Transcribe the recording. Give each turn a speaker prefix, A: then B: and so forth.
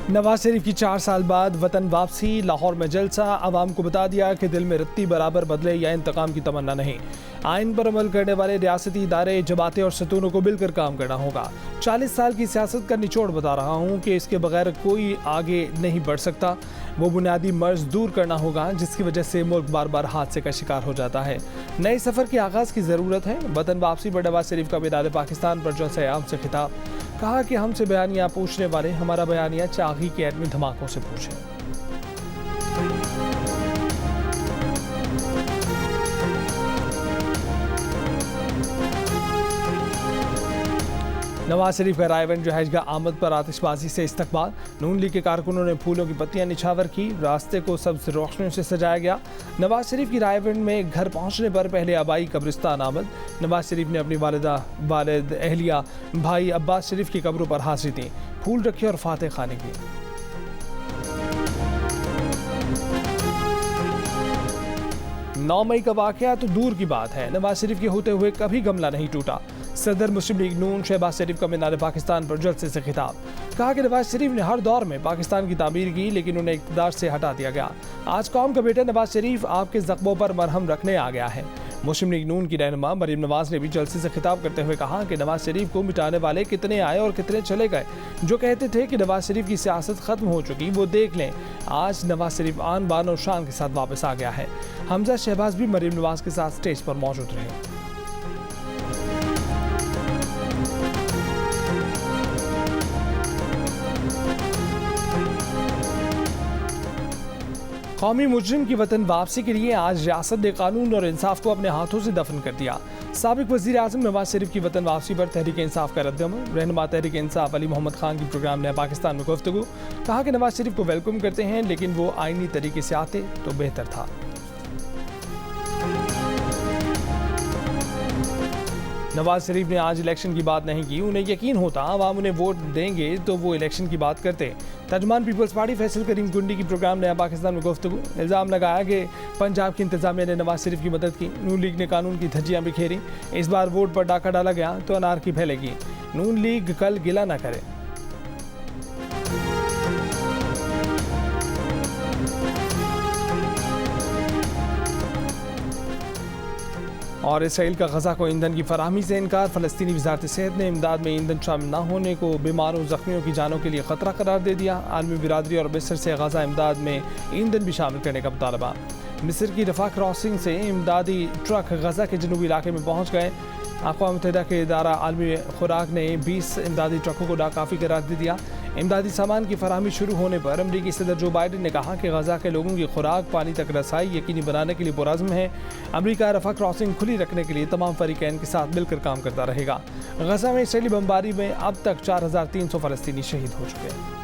A: नवाज शरीफ की 4 साल बाद वतन वापसी, लाहौर में जलसा, आवाम को बता दिया कि दिल में रत्ती बराबर बदले या इंतकाम की तमन्ना नहीं। आइन पर अमल करने वाले रियासती इदारे, जमातें और सतूनों को मिलकर काम करना होगा। 40 साल की सियासत का निचोड़ बता रहा हूँ कि इसके बगैर कोई आगे नहीं बढ़ सकता। वो बुनियादी मर्ज दूर करना होगा जिसकी वजह से मुल्क बार बार हादसे का शिकार हो जाता है। नए सफ़र के आगाज़ की ज़रूरत है। वतन वापसी पर नवाज शरीफ का मीनार पाकिस्तान पर जलसे आम से खिताब, कहा कि हमसे बयानिया पूछने वाले हमारा बयानिया चागी के एटमी धमाकों से पूछें। नवाज शरीफ का रायगंज जहेजगाह आमद पर आतिशबाजी से इस्तकबाल, नून लीग के कारकुनों ने फूलों की पत्तियां निछावर की, रास्ते को सब्ज रोशनियों से सजाया गया। नवाज शरीफ की रायगंज में घर पहुंचने पर पहले आबाई कब्रिस्तान आमद, नवाज शरीफ ने अपनी वालिद अहलिया भाई अब्बास शरीफ की कब्रों पर हाजिरी दी, फूल रखे और फातह खाने की। 9 मई का वाकया तो दूर की बात है, नवाज शरीफ के होते हुए कभी गमला नहीं टूटा। सदर मुस्लिम लीग नून शहबाज शरीफ का मीनार पाकिस्तान पर जलसे से खिताब, कहा कि नवाज शरीफ ने हर दौर में पाकिस्तान की तामीर की लेकिन उन्हें इक़्तिदार से हटा दिया गया। आज कौम का बेटा नवाज शरीफ आपके जख्मों पर मरहम रखने आ गया है। मुस्लिम लीग नून की रहनुमा मरीम नवाज ने भी जलसे से खिताब करते हुए कहा कि नवाज शरीफ को मिटाने वाले कितने आए और कितने चले गए। जो कहते थे कि नवाज शरीफ की सियासत खत्म हो चुकी, वो देख लें, आज नवाज शरीफ आन बान और शान के साथ वापस आ गया है। हमजा शहबाज भी मरीम नवाज के साथ स्टेज पर मौजूद रहे। कौमी मुजरिम की वतन वापसी के लिए आज रियासत ने कानून और इंसाफ को अपने हाथों से दफन कर दिया। साबिक वज़ीर आज़म नवाज शरीफ की वतन वापसी पर तहरीक इंसाफ का रद्दअमल, रहनुमा तहरीक इंसाफ अली मोहम्मद खान की प्रोग्राम नया पाकिस्तान में गुफ्तगू, कहा कि नवाज शरीफ को वेलकम करते हैं लेकिन वो आईनी तरीके से आते तो बेहतर था। नवाज शरीफ ने आज इलेक्शन की बात नहीं की, उन्हें यकीन होता आवाम उन्हें वोट देंगे तो वो इलेक्शन की बात करते। तर्जुमान पीपल्स पार्टी फैसल करीम कुंडी की प्रोग्राम नया पाकिस्तान में गुफ्तगू, इल्ज़ाम लगाया कि पंजाब की इंतजामिया ने नवाज शरीफ की मदद की, नून लीग ने कानून की धज्जियां बिखेरी, इस बार वोट पर डाका डाला गया तो अनारकी फैलेगी, नून लीग कल गिला न करे। और इसराइल का गजा को ईंधन की फराहमी से इनकार, फ़लस्तीनी वज़ारत सेहत ने इमदाद में ईंधन शामिल न होने को बीमारों ज़ख्मियों की जानों के लिए ख़तरा करार दे दिया। आलमी बिरादरी और मिस्र से गजा इमदाद में ईंधन भी शामिल करने का मुतालबा। मिस्र की रफ़ा क्रॉसिंग से इमदादी ट्रक गजा के जनूबी इलाके में पहुँच गए। अक़वाम मुत्तहिदा के इदारा आलमी खुराक ने 20 इमदादी ट्रकों को नाकाफ़ी करार दे दिया। इमदादी सामान की फराहमी शुरू होने पर अमरीकी सदर जो बाइडन ने कहा कि गजा के लोगों की खुराक पानी तक रसाई यकीनी बनाने के लिए पुरज़्म है। अमरीका रफ़ा क्रॉसिंग खुली रखने के लिए तमाम फ़रीक़ैन के साथ मिलकर काम करता रहेगा। गजा में इसराइली बमबारी में अब तक 4300 फ़लस्तीनी शहीद हो चुके हैं।